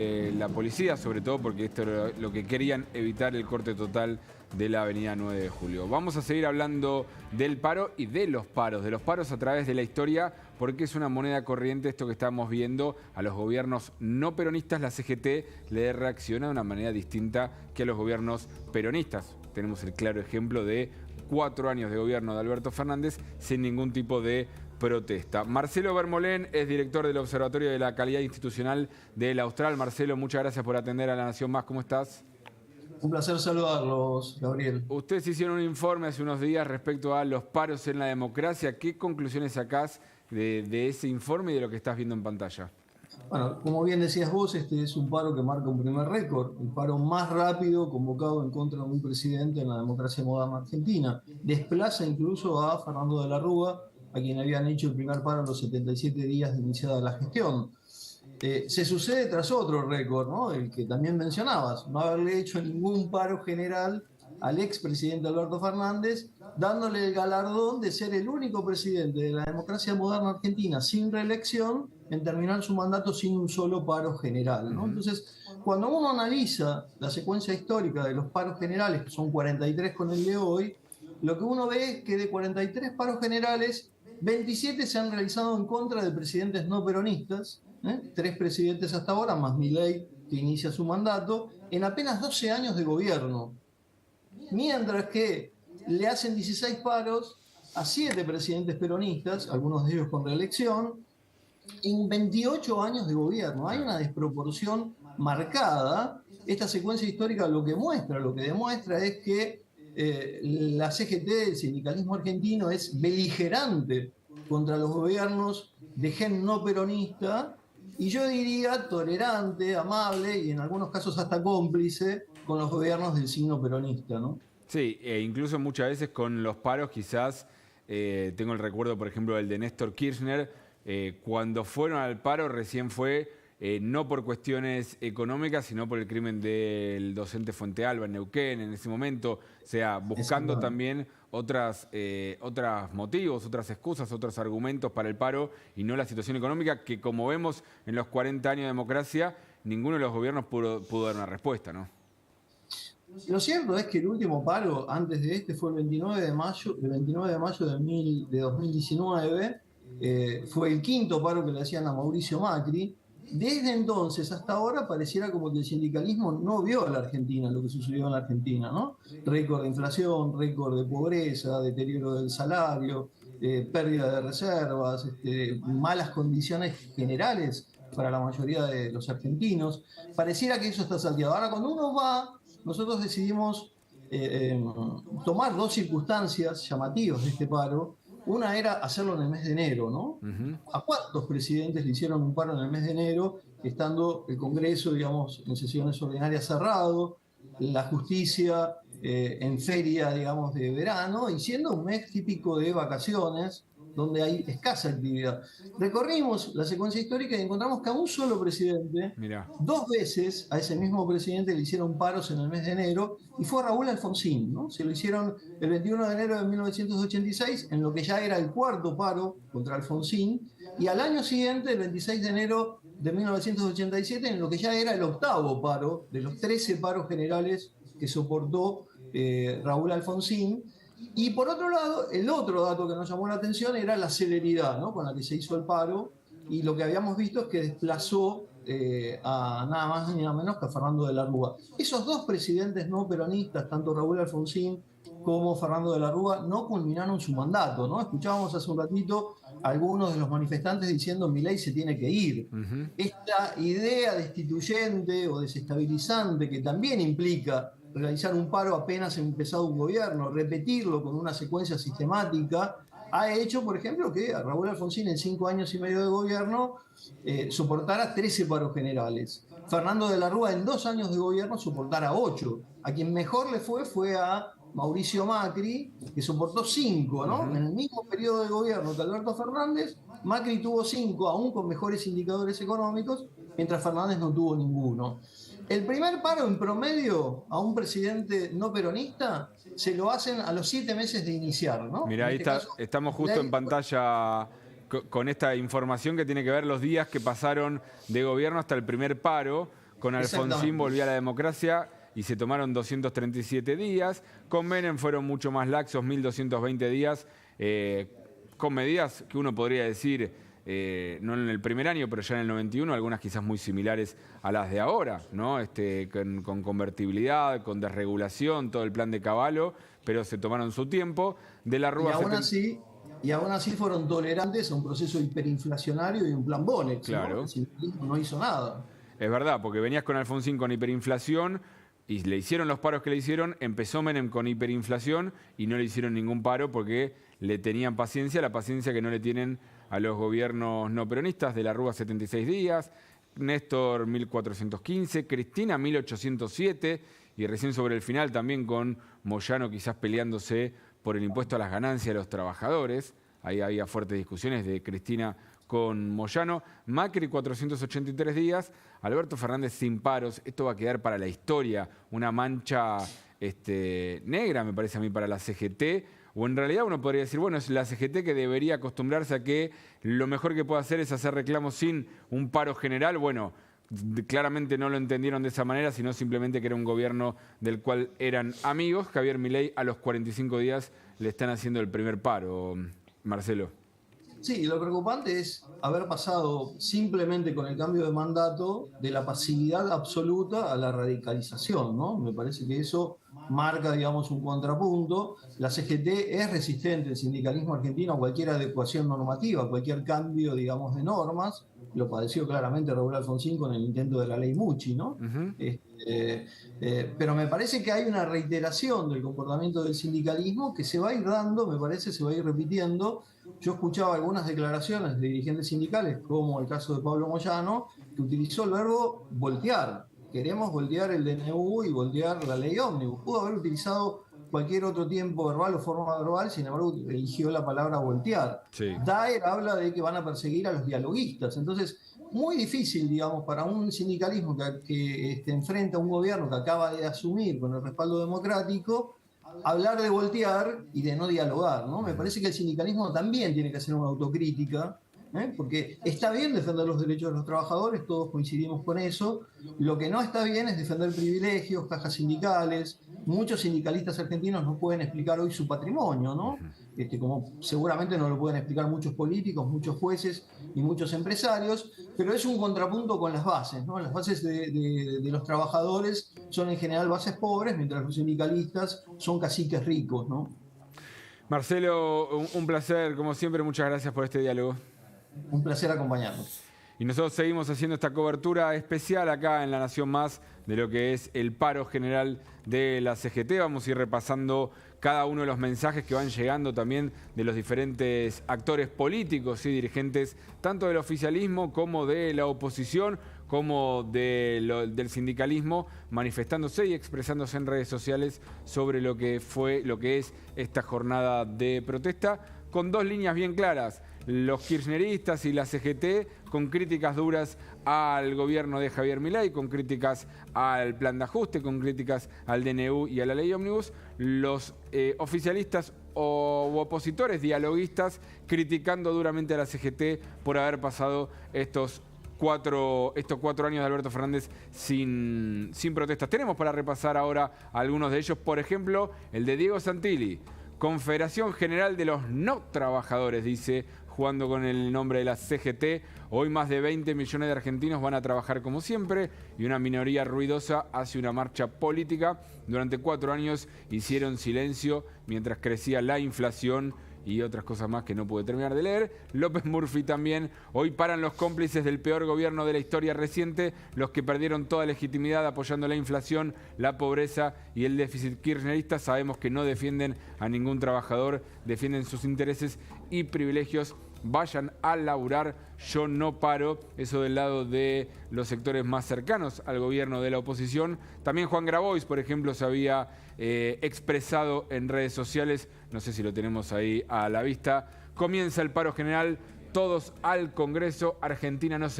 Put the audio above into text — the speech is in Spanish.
la policía, sobre todo porque esto era lo que querían evitar, el corte total de la avenida 9 de Julio. Vamos a seguir hablando del paro y de los paros a través de la historia, porque es una moneda corriente esto que estamos viendo. A los gobiernos no peronistas la CGT le reacciona de una manera distinta que a los gobiernos peronistas. Tenemos el claro ejemplo de 4 años de gobierno de Alberto Fernández sin ningún tipo de protesta. Marcelo Vermolén es director del Observatorio de la Calidad Institucional del Austral. Marcelo, muchas gracias por atender a La Nación Más. ¿Cómo estás? Un placer saludarlos, Gabriel. Ustedes hicieron un informe hace unos días respecto a los paros en la democracia. ¿Qué conclusiones sacás de ese informe y de lo que estás viendo en pantalla? Bueno, como bien decías vos, este es un paro que marca un primer récord, el paro más rápido convocado en contra de un presidente en la democracia moderna argentina. Desplaza incluso a Fernando de la Rúa, a quien habían hecho el primer paro en los 77 días de iniciada la gestión. Se sucede tras otro récord, ¿no? El que también mencionabas, no haberle hecho ningún paro general al expresidente Alberto Fernández, dándole el galardón de ser el único presidente de la democracia moderna argentina sin reelección en terminar su mandato sin un solo paro general, ¿no? Entonces, cuando uno analiza la secuencia histórica de los paros generales, que son 43 con el de hoy, lo que uno ve es que de 43 paros generales, 27 se han realizado en contra de presidentes no peronistas, 3 presidentes hasta ahora, más Milei, que inicia su mandato, en apenas 12 años de gobierno. Mientras que le hacen 16 paros a 7 presidentes peronistas, algunos de ellos con reelección, en 28 años de gobierno. Hay una desproporción marcada. Esta secuencia histórica lo que demuestra es que la CGT, el sindicalismo argentino, es beligerante contra los gobiernos de gen no peronista y yo diría tolerante, amable y en algunos casos hasta cómplice con los gobiernos del signo peronista, ¿no? Sí, incluso muchas veces con los paros quizás, tengo el recuerdo por ejemplo del de Néstor Kirchner, cuando fueron al paro recién fue no por cuestiones económicas, sino por el crimen del docente Fuente Alba en Neuquén en ese momento, o sea, buscando también otros motivos, otras excusas, otros argumentos para el paro y no la situación económica que, como vemos en los 40 años de democracia, ninguno de los gobiernos pudo dar una respuesta, ¿no? Lo cierto es que el último paro antes de este fue el 29 de mayo, de 2019, fue el quinto paro que le hacían a Mauricio Macri. Desde entonces hasta ahora pareciera como que el sindicalismo no vio a la Argentina, lo que sucedió en la Argentina, ¿no? Récord de inflación, récord de pobreza, deterioro del salario, pérdida de reservas, malas condiciones generales para la mayoría de los argentinos. Pareciera que eso está salteado. Ahora, cuando uno va, nosotros decidimos tomar 2 circunstancias llamativas de este paro. Una era hacerlo en el mes de enero, ¿no? ¿A cuántos presidentes le hicieron un paro en el mes de enero, estando el Congreso, digamos, en sesiones ordinarias cerrado, la justicia en feria, digamos, de verano, y siendo un mes típico de vacaciones, donde hay escasa actividad? Recorrimos la secuencia histórica y encontramos que a un solo presidente, Mirá. 2 veces a ese mismo presidente le hicieron paros en el mes de enero, y fue Raúl Alfonsín, ¿no? Se lo hicieron el 21 de enero de 1986, en lo que ya era el 4.º paro contra Alfonsín, y al año siguiente, el 26 de enero de 1987, en lo que ya era el 8.º paro de los 13 paros generales que soportó Raúl Alfonsín. Y por otro lado, el otro dato que nos llamó la atención era la celeridad, ¿no?, con la que se hizo el paro, y lo que habíamos visto es que desplazó a nada más ni nada menos que a Fernando de la Rúa. Esos 2 presidentes no peronistas, tanto Raúl Alfonsín como Fernando de la Rúa, no culminaron su mandato, ¿no? Escuchábamos hace un ratito a algunos de los manifestantes diciendo Milei se tiene que ir. Esta idea destituyente o desestabilizante que también implica realizar un paro apenas empezado un gobierno, repetirlo con una secuencia sistemática, ha hecho, por ejemplo, que a Raúl Alfonsín en 5 años y medio de gobierno soportara 13 paros generales. Fernando de la Rúa en 2 años de gobierno soportara 8. A quien mejor le fue a Mauricio Macri, que soportó 5, ¿no? En el mismo periodo de gobierno que Alberto Fernández, Macri tuvo 5, aún con mejores indicadores económicos, mientras Fernández no tuvo ninguno. El primer paro en promedio a un presidente no peronista se lo hacen a los 7 meses de iniciar, ¿no? Mirá, ahí estamos justo en pantalla con esta información que tiene que ver los días que pasaron de gobierno hasta el primer paro. Con Alfonsín volvía la democracia y se tomaron 237 días. Con Menem fueron mucho más laxos, 1.220 días, con medidas que uno podría decir, no en el primer año, pero ya en el 91, algunas quizás muy similares a las de ahora, ¿no? Con convertibilidad, con desregulación, todo el plan de Cavallo, pero se tomaron su tiempo. De la Rúa y aún así fueron tolerantes a un proceso hiperinflacionario y un plan Bonex, claro, ¿no? El sindicalismo no hizo nada. Es verdad, porque venías con Alfonsín con hiperinflación y le hicieron los paros que le hicieron, empezó Menem con hiperinflación y no le hicieron ningún paro porque le tenían paciencia, la paciencia que no le tienen a los gobiernos no peronistas. De la Rúa 76 días, Néstor 1415, Cristina 1807 y recién sobre el final también con Moyano quizás peleándose por el impuesto a las ganancias de los trabajadores. Ahí había fuertes discusiones de Cristina con Moyano. Macri 483 días, Alberto Fernández sin paros. Esto va a quedar para la historia, una mancha negra, me parece a mí, para la CGT. O en realidad uno podría decir, bueno, es la CGT que debería acostumbrarse a que lo mejor que puede hacer es hacer reclamos sin un paro general. Bueno, claramente no lo entendieron de esa manera, sino simplemente que era un gobierno del cual eran amigos. Javier Milei a los 45 días le están haciendo el primer paro. Marcelo. Sí, lo preocupante es haber pasado simplemente con el cambio de mandato de la pasividad absoluta a la radicalización, ¿no? Me parece que eso marca, digamos, un contrapunto. La CGT es resistente, el sindicalismo argentino, a cualquier adecuación normativa, a cualquier cambio, digamos, de normas. Lo padeció claramente Raúl Alfonsín con el intento de la ley Mucci, ¿no? Pero me parece que hay una reiteración del comportamiento del sindicalismo que se va a ir dando, me parece, se va a ir repitiendo. Yo escuchaba algunas declaraciones de dirigentes sindicales, como el caso de Pablo Moyano, que utilizó el verbo voltear. Queremos voltear el DNU y voltear la ley ómnibus. Pudo haber utilizado cualquier otro tiempo verbal o forma verbal, sin embargo, eligió la palabra voltear. Sí. Daer habla de que van a perseguir a los dialoguistas. Entonces, muy difícil, digamos, para un sindicalismo que enfrenta a un gobierno que acaba de asumir con el respaldo democrático, hablar de voltear y de no dialogar, ¿no? Me parece que el sindicalismo también tiene que hacer una autocrítica, porque está bien defender los derechos de los trabajadores, todos coincidimos con eso. Lo que no está bien es defender privilegios, cajas sindicales. Muchos sindicalistas argentinos no pueden explicar hoy su patrimonio, ¿no? Como seguramente no lo pueden explicar muchos políticos, muchos jueces y muchos empresarios, pero es un contrapunto con las bases, ¿no? Las bases de los trabajadores son en general bases pobres, mientras los sindicalistas son caciques ricos, ¿no? Marcelo, un placer, como siempre, muchas gracias por este diálogo. Un placer acompañarnos. Y nosotros seguimos haciendo esta cobertura especial acá en La Nación Más de lo que es el paro general de la CGT. Vamos a ir repasando cada uno de los mensajes que van llegando también de los diferentes actores políticos y dirigentes, tanto del oficialismo como de la oposición, como del sindicalismo, manifestándose y expresándose en redes sociales sobre lo que es esta jornada de protesta, con dos líneas bien claras. Los kirchneristas y la CGT con críticas duras al gobierno de Javier Milei, con críticas al plan de ajuste, con críticas al DNU y a la ley ómnibus. Los oficialistas o opositores dialoguistas criticando duramente a la CGT por haber pasado estos cuatro años de Alberto Fernández sin protestas. Tenemos para repasar ahora algunos de ellos, por ejemplo, el de Diego Santilli. Confederación General de los No Trabajadores, dice, jugando con el nombre de la CGT. Hoy más de 20 millones de argentinos van a trabajar como siempre y una minoría ruidosa hace una marcha política. Durante 4 años hicieron silencio mientras crecía la inflación y otras cosas más que no pude terminar de leer. López Murphy también. Hoy paran los cómplices del peor gobierno de la historia reciente, los que perdieron toda legitimidad apoyando la inflación, la pobreza y el déficit kirchnerista. Sabemos que no defienden a ningún trabajador, defienden sus intereses y privilegios. Vayan a laburar, yo no paro. Eso del lado de los sectores más cercanos al gobierno de la oposición. También Juan Grabois, por ejemplo, se había expresado en redes sociales, no sé si lo tenemos ahí a la vista. Comienza el paro general, todos al Congreso, Argentina no se